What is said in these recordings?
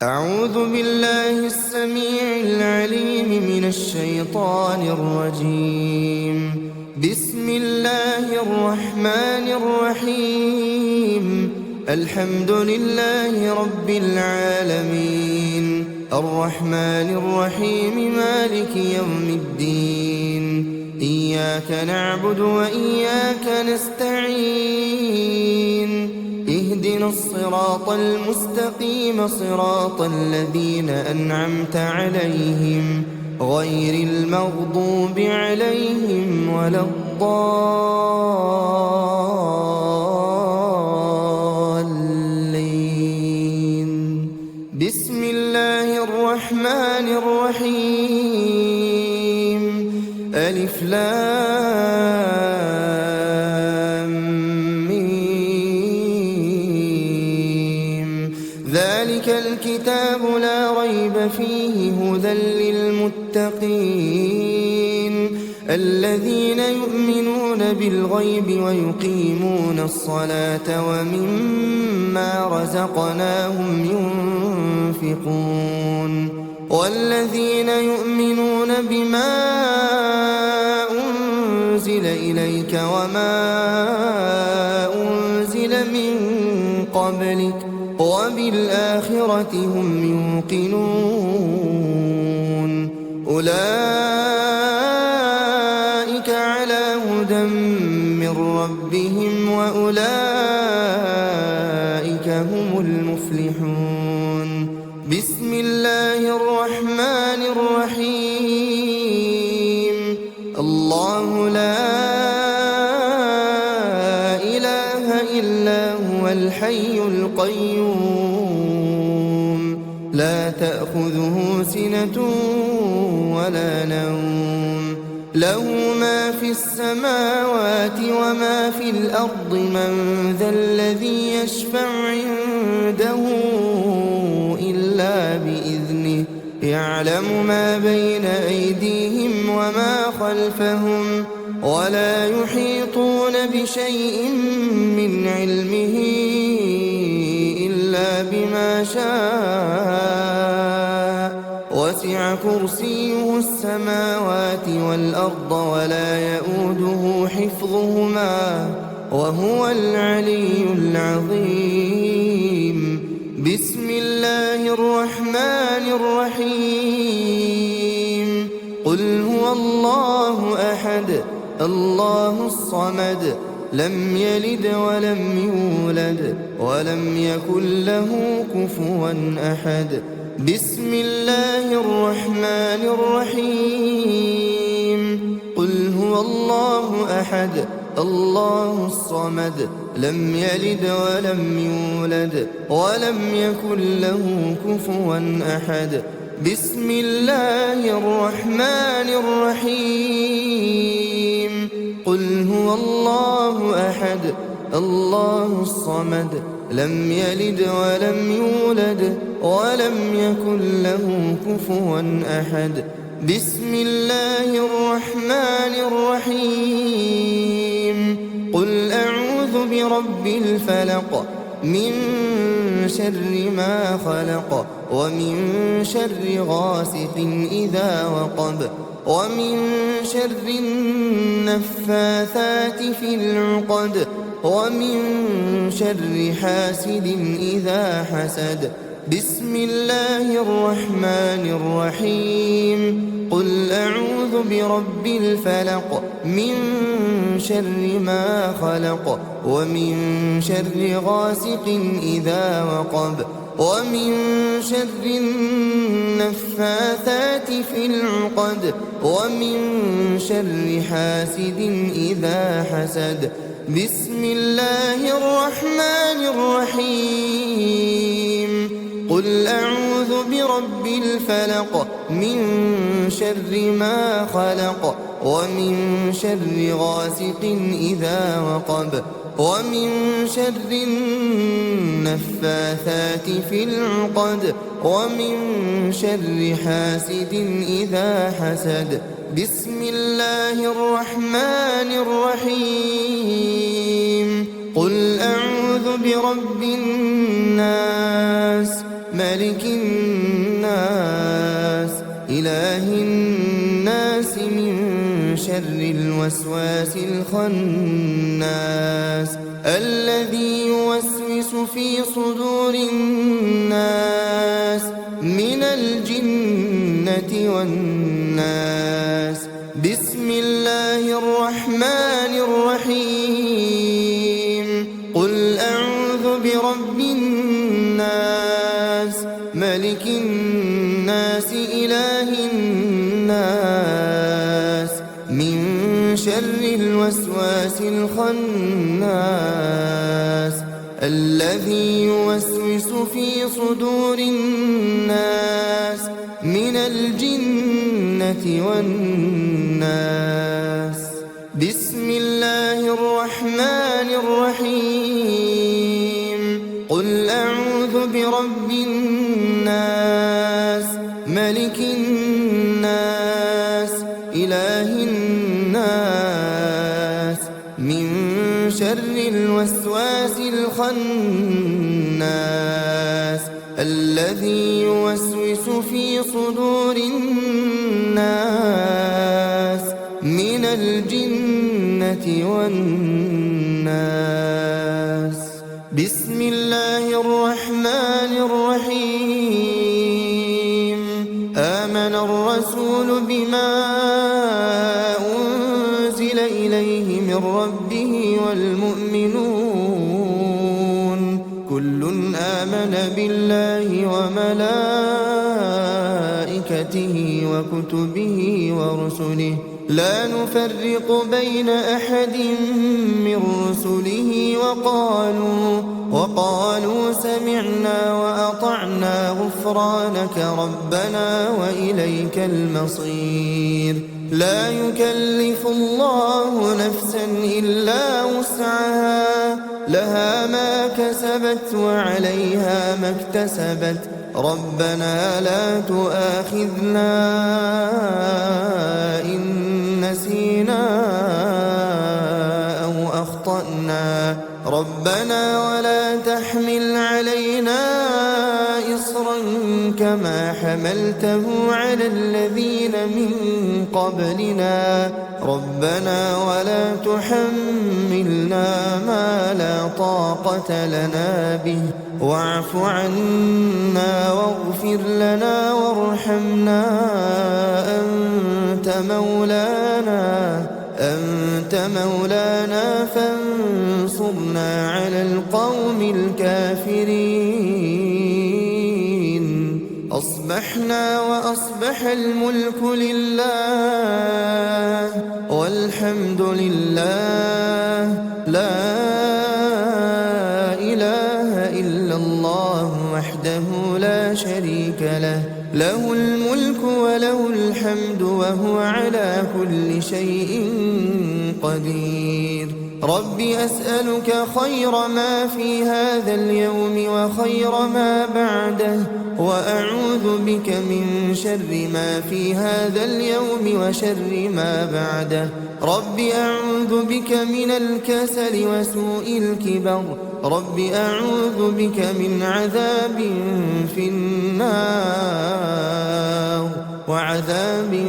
أعوذ بالله السميع العليم من الشيطان الرجيم. بسم الله الرحمن الرحيم. الحمد لله رب العالمين، الرحمن الرحيم، مالك يوم الدين. إياك نعبد وإياك نستعين. اهدنا الصراط المستقيم، صراط الذين أنعمت عليهم غير المغضوب عليهم ولا الضالين. بسم الله الرحمن الرحيم. ألف لام ذلك الكتاب لا ريب فيه هدى للمتقين الذين يؤمنون بالغيب ويقيمون الصلاة ومما رزقناهم ينفقون والذين يؤمنون بما أنزل إليك وما أنزل من قبلك وبالآخرة هم يوقنون. أولئك على هدى من ربهم وأولئك هم المفلحون. بسم الله الرحمن الرحيم. الله لا إله إلا هو الحي القيوم، لا تأخذه سنة ولا نوم، له ما في السماوات وما في الأرض. من ذا الذي يشفع عنده إلا بإذنه، يعلم ما بين أيديهم وما خلفهم ولا يحيطون بشيء من علمه إلا بما شاء. وسع كرسيه السماوات والأرض ولا يؤوده حفظهما وهو العلي العظيم. بسم الله الرحمن الرحيم. قل هو الله أحد الله الصمد، لم يلد ولم يولد ولم يكن له كفوا أحد. بسم الله الرحمن الرحيم. قل هو الله أحد الله الصمد، لم يلد ولم يولد ولم يكن له كفوا أحد. بسم الله الرحمن الرحيم. قل هو الله أحد الله الصمد، لم يلد ولم يولد ولم يكن له كفوا أحد. بسم الله الرحمن الرحيم. قل أعوذ برب الفلق، من شر ما خلق، ومن شر غاسق إذا وقب، ومن شر النفاثات في العقد، ومن شر حاسد إذا حسد. بسم الله الرحمن الرحيم. قل أعوذ برب الفلق، من شر ما خلق، ومن شر غاسق إذا وقب، ومن شر النفاثات في العقد، ومن شر حاسد إذا حسد. بسم الله الرحمن الرحيم. قل أعوذ برب الفلق، من شر ما خلق، ومن شر غاسق إذا وقب، ومن شر النفاثات في العقد، ومن شر حاسد إذا حسد. بسم الله الرحمن الرحيم. قل أعوذ برب الناس، ملك الناس إله الناس من شر الوسواس الخناس الذي يوسوس في صدور الناس من الجنة والناس. بسم الله الرحمن الرحيم. قل أعوذ برب الناس ملك الناس إله الناس من شر الوسواس الخناس الذي يوسوس في صدور الناس من الجنة والناس. بسم الله الرحمن الرحيم. قل أعوذ برب الناس ملك الناس إله الناس من شر الوسواس الخناس الذي يوسوس في صدور الناس من الجنة والناس. بسم الله الرحمن الرحيم. آمن الرسول بما أنزل إليه من ربه والمؤمنون كل آمن بالله وملائكته وكتبه ورسله لا نفرق بين أحد من رسله وقالوا سمعنا وأطعنا غفرانك ربنا وإليك المصير. لا يكلف الله نفسا إلا وسعها لها ما كسبت وعليها ما اكتسبت ربنا لا تؤاخذنا إن نسينا أو أخطأنا ربنا ولا تحمل علينا إصرا كما حملته على الذين من قبلنا ربنا ولا تحملنا ما لا طاقة لنا به واعف عنا واغفر لنا وارحمنا أنت مولانا فانصرنا على القوم الكافرين. أصبحنا وأصبح الملك لله والحمد لله لا إله إلا الله وحده لا شريك له له الملك وله الحمد وهو على كل شيء قدير. رب أسألك خير ما في هذا اليوم وخير ما بعده وأعوذ بك من شر ما في هذا اليوم وشر ما بعده. رب أعوذ بك من الكسل وسوء الكبر رب أعوذ بك من عذاب في النار وعذاب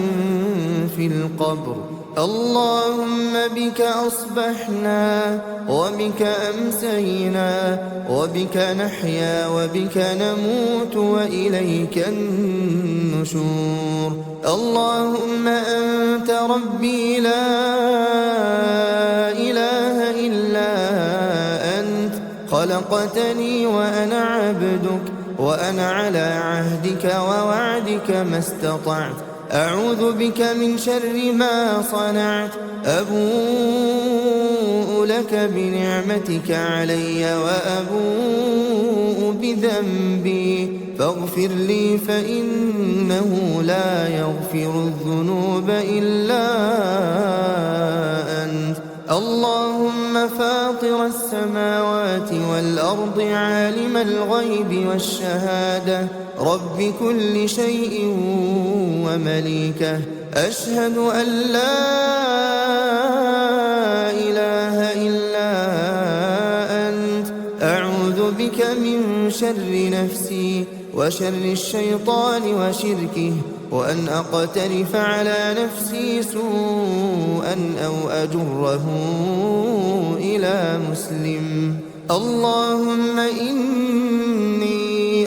في القبر. اللهم بك أصبحنا وبك أمسينا وبك نحيا وبك نموت وإليك النشور. اللهم أنت ربي لا إله إلا أنت خلقتني وأنا عبدك وأنا على عهدك ووعدك ما استطعت. أعوذ بك من شر ما صنعت. أبوء لك بنعمتك علي وأبوء بذنبي فاغفر لي فإنه لا يغفر الذنوب إلا أنت. اللهم فاطر السماوات والأرض عالم الغيب والشهادة رب كل شيء ومليكه أشهد أن لا إله إلا أنت. أعوذ بك من شر نفسي وشر الشيطان وشركه، وأن أقترف على نفسي سوءا أو أجره إلى مسلم. اللهم إني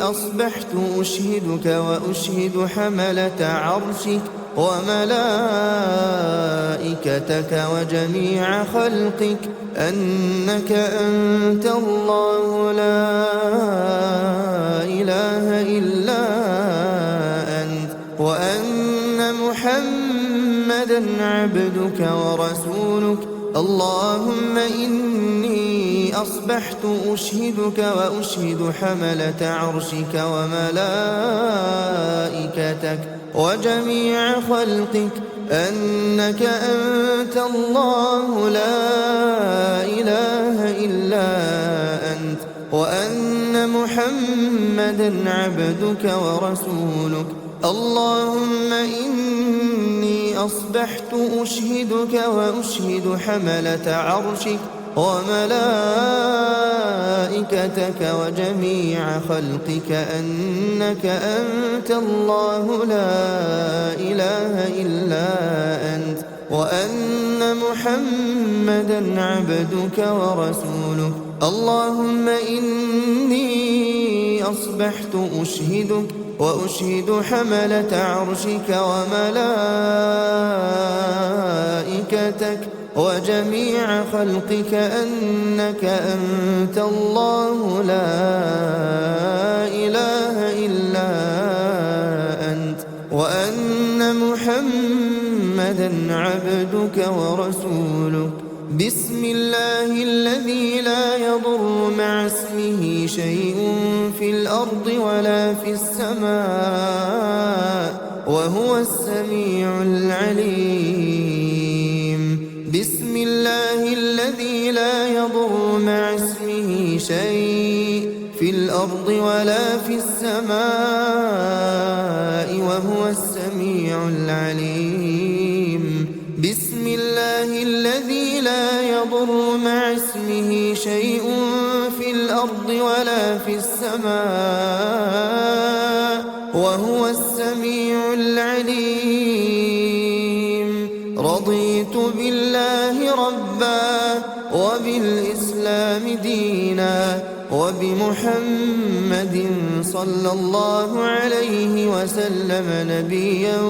أصبحت أشهدك وأشهد حملة عرشك وملائكتك وجميع خلقك أنك أنت الله لا إله إلا أنت، وأن محمدا عبدك ورسولك. اللهم إني أصبحت أشهدك وأشهد حملة عرشك وملائكتك وجميع خلقك أنك أنت الله لا إله إلا أنت، وأن محمدا عبدك ورسولك. اللهم إني أصبحت أشهدك وأشهد حملة عرشك وملائكتك وجميع خلقك أنك أنت الله لا إله إلا أنت، وأن محمدا عبدك ورسولك. اللهم إني أصبحت أشهدك وأشهد حملة عرشك وملائكتك وجميع خلقك أنك أنت الله لا إله إلا أنت، وأن محمدا عبدك ورسولك. بسم الله الذي لا يضر مع اسمه شيء في الأرض ولا في السماء وهو السميع العليم. بسم الله الذي لا يضر مع اسمه شيء في الأرض ولا في السماء وهو السميع العليم. بسم الله الذي لا يضر مع اسمه شيء في الأرض ولا في السماء وهو السميع العليم. رضيت بالله ربا وبالإسلام دينا وبمحمد صلى الله عليه وسلم نبيا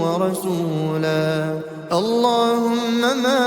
ورسولا. اللهم ما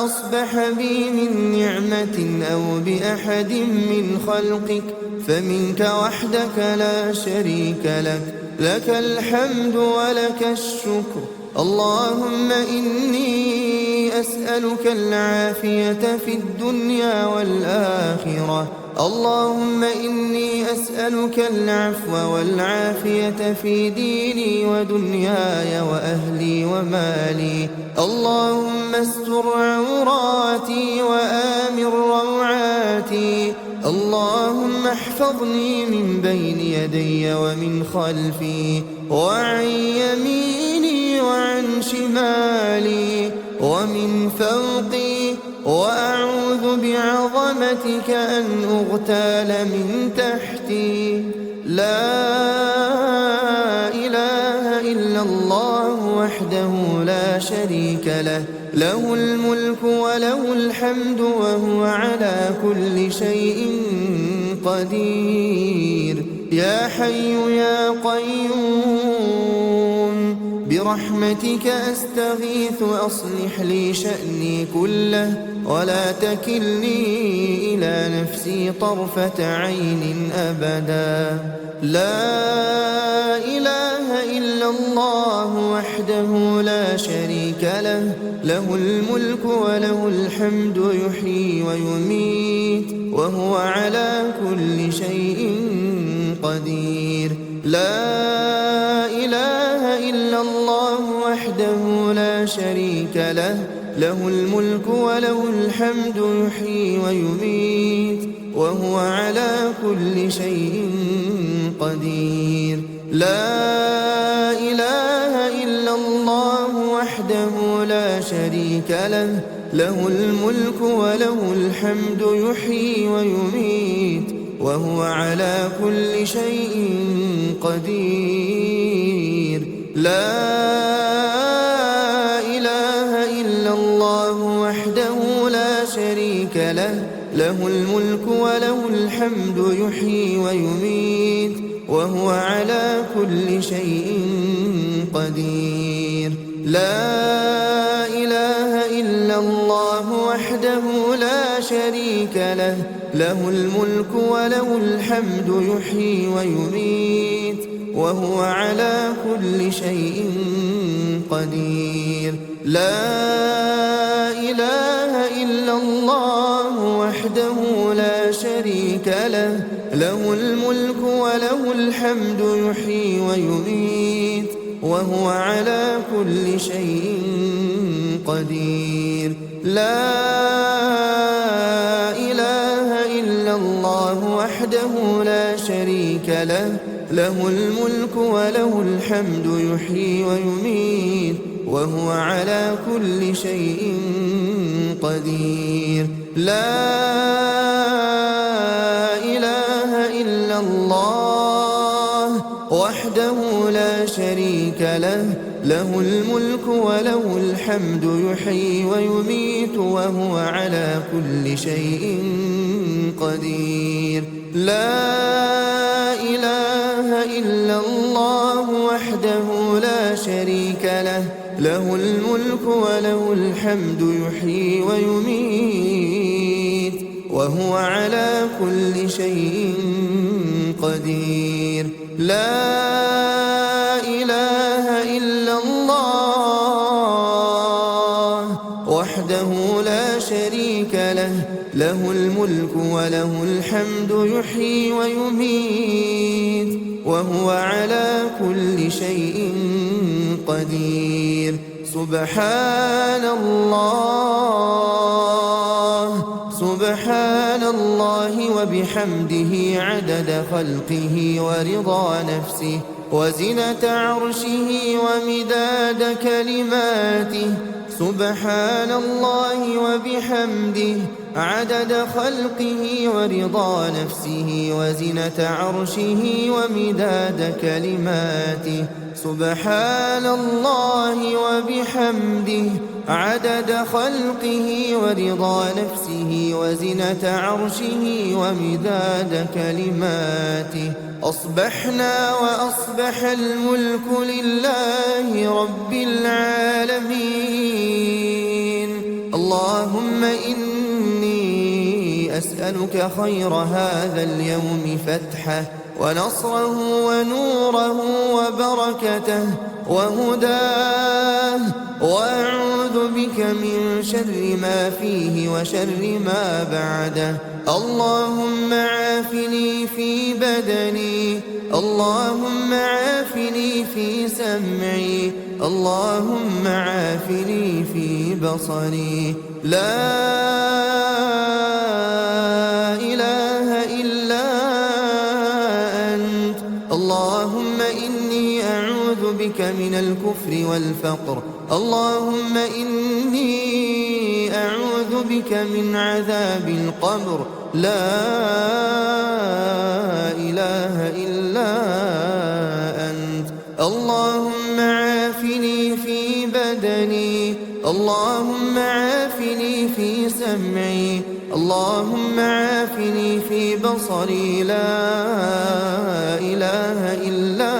أصبح بي من نعمة أو بأحد من خلقك فمنك وحدك لا شريك لك، لك الحمد ولك الشكر. اللهم إني أسألك العافية في الدنيا والآخرة. اللهم إني أسألك العفو والعافية في ديني ودنياي وأهلي ومالي. اللهم استر عوراتي وآمن روعاتي. اللهم احفظني من بين يدي ومن خلفي وعن يميني وعن شمالي ومن فوقي، وأعوذ بعظمتك أن أغتال من تحتي. لا إله إلا الله وحده لا شريك له، له الملك وله الحمد وهو على كل شيء قدير. يا حي يا قيوم برحمتك أستغيث أصلح لي شأني كله ولا تكلني إلى نفسي طرفة عين أبدا. لا إله إلا الله وحده لا شريك له، له الملك وله الحمد يحيي ويميت وهو على كل شيء قدير. لا إله إلا الله وحده لا شريك له، له الملك وله الحمد يحيي ويميت وهو على كل شيء قدير. لا إله إلا الله وحده لا شريك له، له الملك وله الحمد يحيي ويميت وهو على كل شيء قدير. لا إله إلا الله وحده لا شريك له، له الملك وله الحمد يحيي ويميت وهو على كل شيء قدير. لا إله إلا الله وحده لا شريك له، له الملك وله الحمد يحيي ويميت وهو على كل شيء قدير. لا إله إلا الله وحده لا شريك له، له الملك وله الحمد يحيي ويميت وهو على كل شيء قدير. لا إله إلا الله وحده لا شريك له، له الملك وله الحمد يحيي ويميت وهو على كل شيء قدير. لا إله إلا الله وحده لا شريك له، له الملك وله الحمد يحيي ويميت وهو على كل شيء قدير. لا إله إلا الله وحده لا شريك له، له الملك وله الحمد يحيي ويميت وهو على كل شيء قدير. لا إله إلا الله وحده لا شريك له، له الملك وله الحمد يحيي ويميت وهو على كل شيء قدير. سبحان الله، سبحان الله وبحمده عدد خلقه ورضا نفسه وزنة عرشه ومداد كلماته. سبحان الله وبحمده عدد خلقه ورضا نفسه وزنة عرشه ومداد كلماته. سبحان الله وبحمده عدد خلقه ورضا نفسه وزنة عرشه ومداد كلماته. أصبحنا وأصبح الملك لله رب العالمين. اللهم إني أسألك خير هذا اليوم فتحه ونصره ونوره وبركته وهداه، وأعوذ بك من شر ما فيه وشر ما بعده. اللهم عافني في بدني، اللهم عافني في سمعي، اللهم عافني في بصري. لا إله إلا أنت. اللهم إني أعوذ بك من الكفر والفقر، اللهم إني أعوذ بك من عذاب القبر. لا إله إلا أنت. اللهم عافني في بدني، اللهم عافني في سمعي، اللهم عافني في بصري. لا إله إلا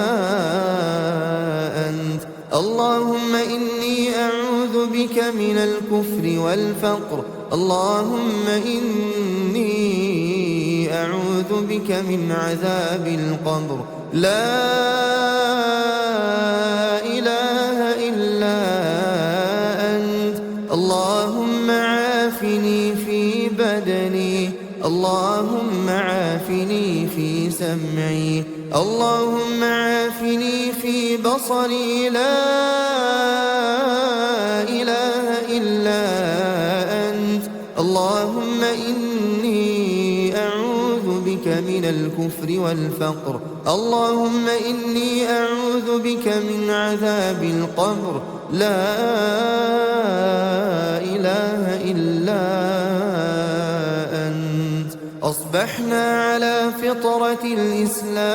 أنت. اللهم إني أعوذ بك من الكفر والفقر، اللهم إني أعوذ بك من عذاب القبر. لا إله إلا أنت. اللهم عافني في بدني، اللهم عافني في سمعي، اللهم عافني في بصري. لا إله إلا أنت. اللهم إني أعوذ بك من الكفر والفقر، اللهم إني أعوذ بك من عذاب القبر. لا إله إلا أنت. أصبحنا على فطرة الإسلام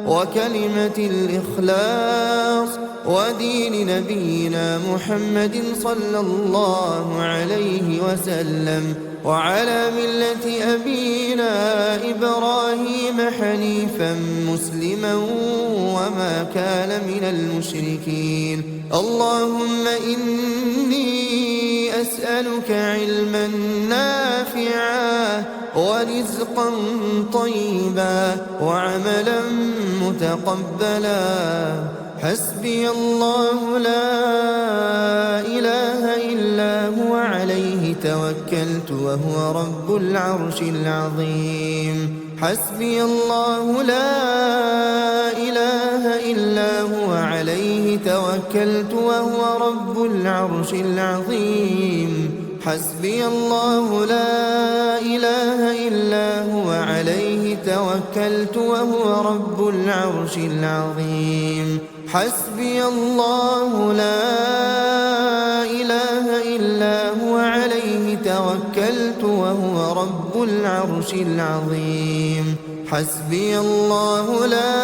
وكلمة الإخلاص ودين نبينا محمد صلى الله عليه وسلم، وعلى ملة أبينا إبراهيم حنيفا مسلما وما كان من المشركين. اللهم إني أسألك علما نافعا ورزقا طيبا وعملا متقبلا. حسبي الله لا إله إلا هو عليه توكلت وهو رب العرش العظيم. حسبي الله لا إله إلا هو عليه توكلت وهو رب العرش العظيم. حسبي الله لا إله إلا هو عليه توكلت وهو رب العرش العظيم. حسبي الله لا إله إلا هو عليه توكلت وهو رب العرش العظيم. حسبي الله لا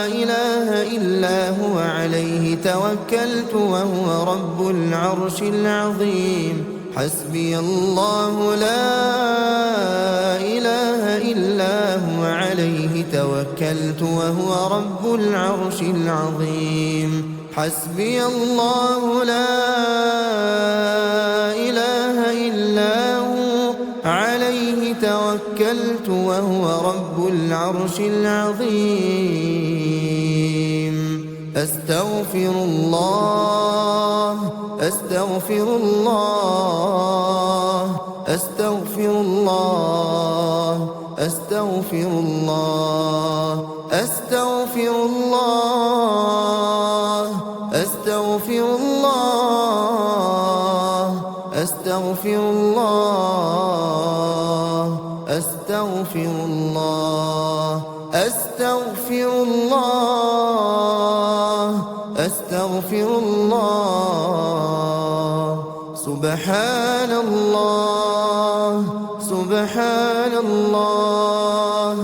إله إلا هو عليه توكلت وهو رب العرش العظيم. حسبي الله لا إله إلا هو عليه توكلت وهو رب العرش العظيم. حسبي الله لا إله إلا هو عليه توكلت وهو رب العرش العظيم. أستغفر الله أستغفر الله أستغفر الله أستغفر الله أستغفر الله أستغفر الله أستغفر الله أستغفر الله أستغفر الله أستغفر الله. سبحان الله سبحان الله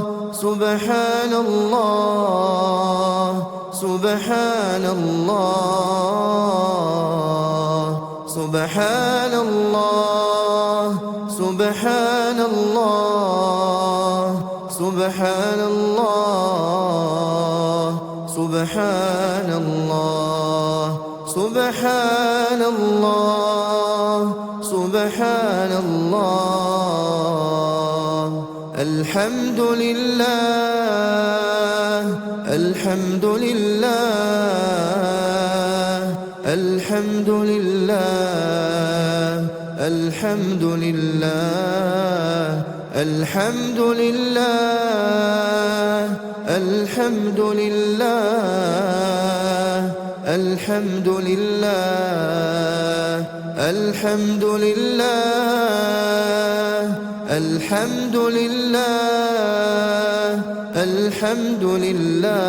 سبحان الله سبحان الله سبحان الله سبحان الله سبحان الله سبحان الله سبحان الله سبحان الله. الحمد لله الحمد لله الحمد لله الحمد لله الحمد لله الحمد لله الحمد لله الحمد لله الحمد لله الحمد لله.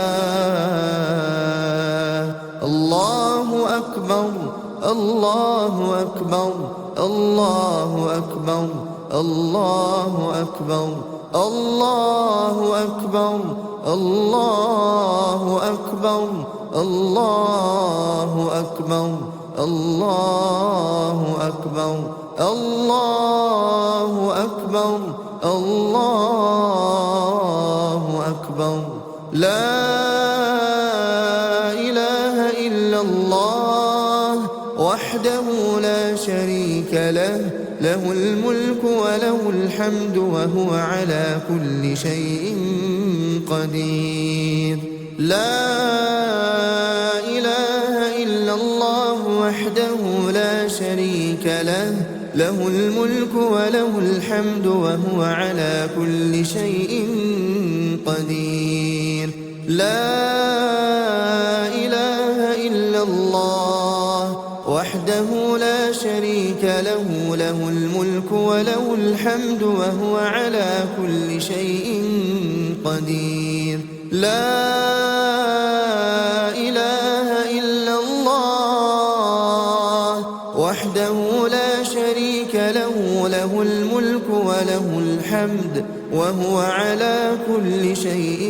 الله أكبر الله أكبر الله أكبر الله أكبر الله أكبر الله أكبر الله أكبر الله أكبر الله أكبر الله أكبر. لا إله إلا الله وحده لا شريك له، له الملك وله الحمد وهو على كل شيء قدير. لا إله إلا الله وحده لا شريك له، له الملك وله الحمد وهو على كل شيء قدير. لا إله إلا الله وحده لا شريك له، له الملك وله الحمد وهو على كل شيء قدير. لا إله إلا الله وحده لا شريك له، وهو على كل شيء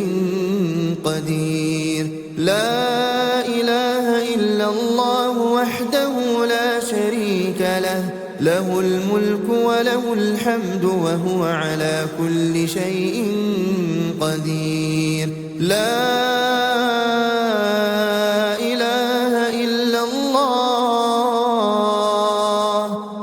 قدير. لا إله إلا الله وحده لا شريك له، له الملك وله الحمد وهو على كل شيء قدير. لا إله إلا الله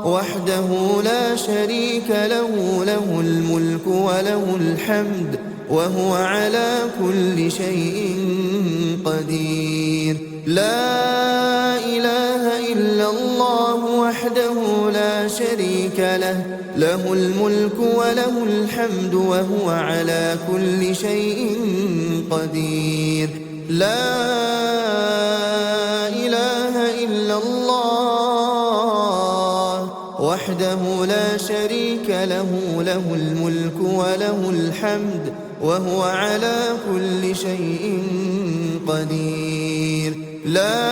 وحده لا شريك له، له الملك وله الحمد وهو على كل شيء قدير. لا إله إلا الله وحده لا شريك له، له الملك وله الحمد وهو على كل شيء قدير. لا إله إلا الله وحده لا شريك له، له الملك وله الحمد وهو على كل شيء قدير. لا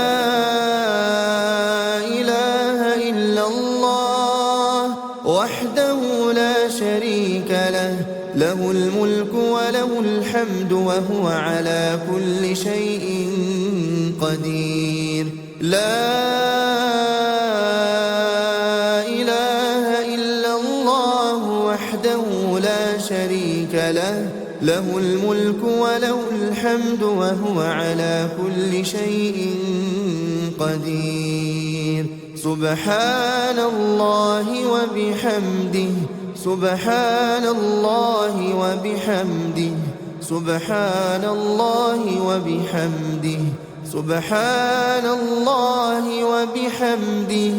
إله إلا الله وحده لا شريك له، له الملك وله الحمد وهو على كل شيء قدير. لا إله إلا الله وحده لا شريك له، له الملك وله الحمد وهو على كل شيء قدير. سبحان الله وبحمده، سبحان الله وبحمده، سبحان الله وبحمده، سبحان الله وبحمده،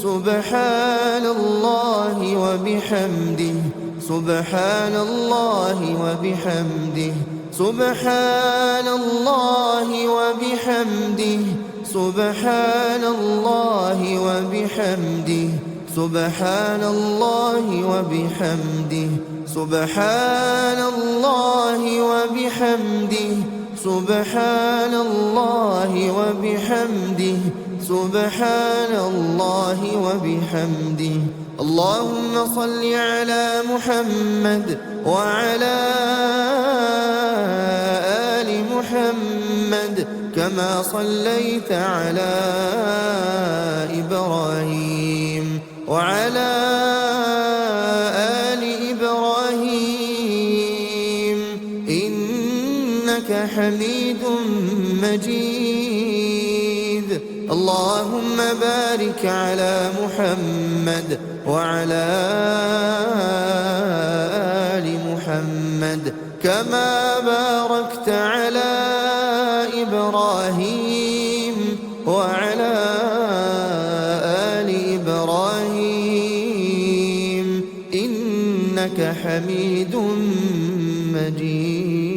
سبحان الله وبحمده، سبحان الله وبحمده، سبحان الله وبحمده، سبحان الله وبحمده، سبحان الله وبحمده، سبحان الله وبحمده، سبحان الله وبحمده، سبحان الله وبحمده. اللهم صل على محمد وعلى آل محمد كما صليت على إبراهيم وعلى آل إبراهيم إنك حميد مجيد. اللهم بارك على محمد وعلى آل محمد كما باركت على إبراهيم وعلى آل إبراهيم إنك حميد مجيد.